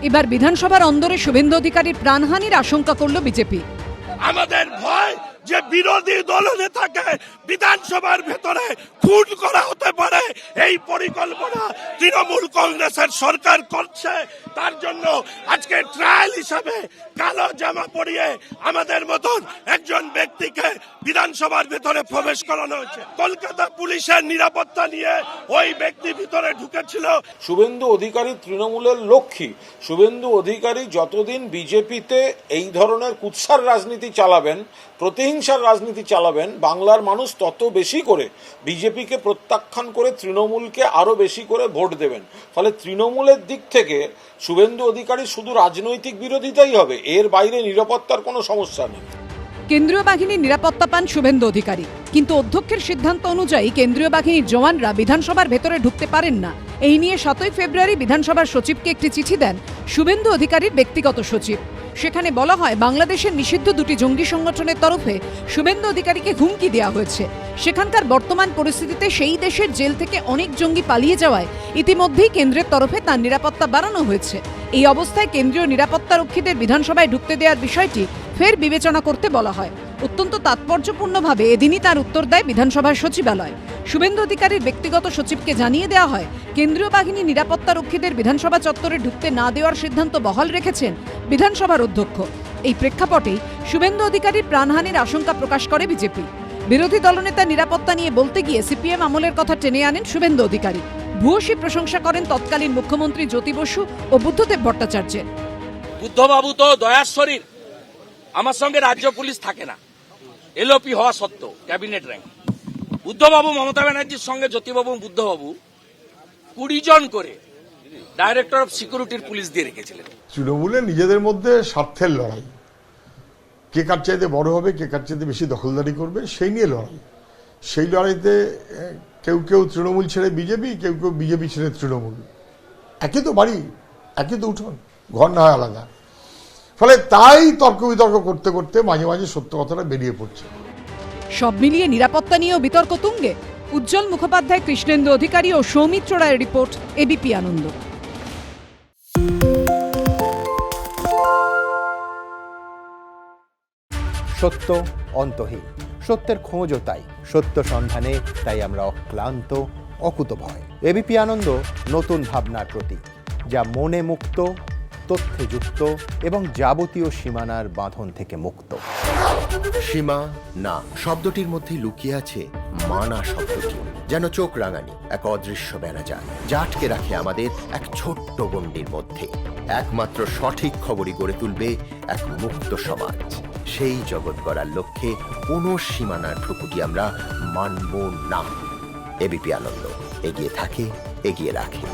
এবার বিধানসভার অন্দরে শুভেন্দু অধিকারীর প্রাণহানির আশঙ্কা করল বিজেপি। আমাদের ভয় যে বিরোধী দলনেতাকে বিধানসভার ভেতরে খুন করা হতে পারে, এই পরিকল্পনা তৃণমূল কংগ্রেসের সরকার করছে। তার জন্য আজকে ট্রায়াল হিসাবে কালো জামা পরিয়ে আমাদের মতন একজন ব্যক্তিকে বিধানসভার ভেতরে প্রবেশ করানো হয়েছে। কলকাতা পুলিশের নিরাপত্তা নিয়ে ওই ব্যক্তি ভিতরে ঢুকেছিল। শুভেন্দু অধিকারী তৃণমূলের লক্ষ্মী। শুভেন্দু অধিকারী যতদিন বিজেপিতে এই ধরনের কুৎসার রাজনীতি চালাবেন, প্রতিহিংসার রাজনীতি চালাবেন, বাংলার মানুষ তত বেশি করে বিজেপিকে প্রত্যাখ্যান করে তৃণমূলকে আরো বেশি করে ভোট দেবেন। ফলে তৃণমূলের দিক থেকে শুভেন্দু অধিকারী শুধু রাজনৈতিক বিরোধিতাই হবে, এর বাইরে নিরাপত্তার কোনো সমস্যা নেই। কেন্দ্রীয় বাহিনীর নিরাপত্তা পান শুভেন্দু অধিকারী, কিন্তু অধ্যক্ষের সিদ্ধান্ত অনুযায়ী কেন্দ্রীয় বাহিনীর জওয়ানরা বিধানসভার ভেতরে ঢুকতে পারেন না। এই নিয়ে 7 ফেব্রুয়ারি বিধানসভার সচিবকে একটি চিঠি দেন শুভেন্দু অধিকারীর ব্যক্তিগত সচিব। সেখানে বলা হয় বাংলাদেশের নিষিদ্ধ 2টি জঙ্গি সংগঠনের তরফে শুভেন্দু অধিকারীকে হুমকি দেওয়া হয়েছে। সেখানকার বর্তমান পরিস্থিতিতে সেই দেশের জেল থেকে অনেক জঙ্গি পালিয়ে যাওয়ায় ইতিমধ্যেই কেন্দ্রের তরফে তার নিরাপত্তা বাড়ানো হয়েছে। এই অবস্থায় কেন্দ্রীয় নিরাপত্তারক্ষীদের বিধানসভায় ঢুকতে দেওয়ার বিষয়টি ফের বিবেচনা করতে বলা হয়। অত্যন্ত তাৎপর্যপূর্ণভাবে এদিনই তার উত্তর দেয় বিধানসভার সচিবালয়। শুভেন্দু অধিকারীর ব্যক্তিগত সচিবকে জানিয়ে দেওয়া হয় কেন্দ্রীয় বাহিনী নিরাপত্তারক্ষীদের বিধানসভা চত্বরে ঢুকতে না দেওয়ার সিদ্ধান্ত বহাল রেখেছেন বিধানসভার অধ্যক্ষ। এই প্রেক্ষাপটেই শুভেন্দু অধিকারীর প্রাণহানির আশঙ্কা প্রকাশ করে বিজেপি। বিরোধী দলনেতা নিরাপত্তা নিয়ে বলতে গিয়ে সিপিএম আমলের কথা টেনে আনেন শুভেন্দু অধিকারী। ভূয়সী প্রশংসা করেন তৎকালীন মুখ্যমন্ত্রী জ্যোতি বসু ও বুদ্ধদেব ভট্টাচার্যের। বুদ্ধবাবু তো দয়ার শরীর, আমার সঙ্গে রাজ্য পুলিশ থাকে না, এলওপি হওয়া সত্ত্বেও ক্যাবিনেট র্যাঙ্ক। বুদ্ধবাবু মমতা ব্যানার্জির সঙ্গে জ্যোতিবাবু বুদ্ধবাবু 20 জন করে ডাইরেক্টর অফ সিকিউরিটির পুলিশ দিয়ে রেখেছিলেন। তৃণমূলের নিজেদের মধ্যে স্বার্থের লড়াই, কে কার চাইতে বড় হবে, কে কার চাইতে বেশি দখলদারি করবে, সেই নিয়ে লড়াই। সেই লড়াইতে কেউ কেউ তৃণমূল ছেড়ে বিজেপি, কেউ কেউ বিজেপি ছেড়ে তৃণমূল। একই তো বাড়ি, একই তো উঠোন, ঘর না হয় আলাদা। ফলে তাই তর্ক বিতর্ক করতে করতে মাঝে মাঝে সত্য কথাটা বেরিয়ে পড়ছে। সব মিলিয়ে নিরাপত্তা নিয়েও বিতর্ক তুঙ্গে। উজ্জ্বল মুখোপাধ্যায়, কৃষ্ণেন্দু অধিকারী ও সৌমিত্র রায়ের রিপোর্ট, এবিপি আনন্দ। সত্য অন্তহীন, সত্যের খোঁজও তাই, সত্য সন্ধানে তাই আমরা অক্লান্ত, অকুতভয়। এবিপি আনন্দ নতুন ভাবনার প্রতীক, যা মনে মুক্ত, তথ্যে যুক্ত এবং যাবতীয় সীমানার বাঁধন থেকে মুক্ত। সীমা না শব্দটির মধ্যে লুকিয়ে আছে মানা শব্দটি, যেন চোখ রাঙানি এক অদৃশ্য বেড়াজাল, যা আটকে রাখে আমাদের এক ছোট্ট গণ্ডির মধ্যে। একমাত্র সঠিক খবরই গড়ে তুলবে এক মুক্ত সমাজ। সেই জগৎ গড়ার লক্ষ্যে কোনো সীমানার ঠুকুটি আমরা মানব না। এবিপি আনন্দ এগিয়ে থাকে, এগিয়ে রাখে।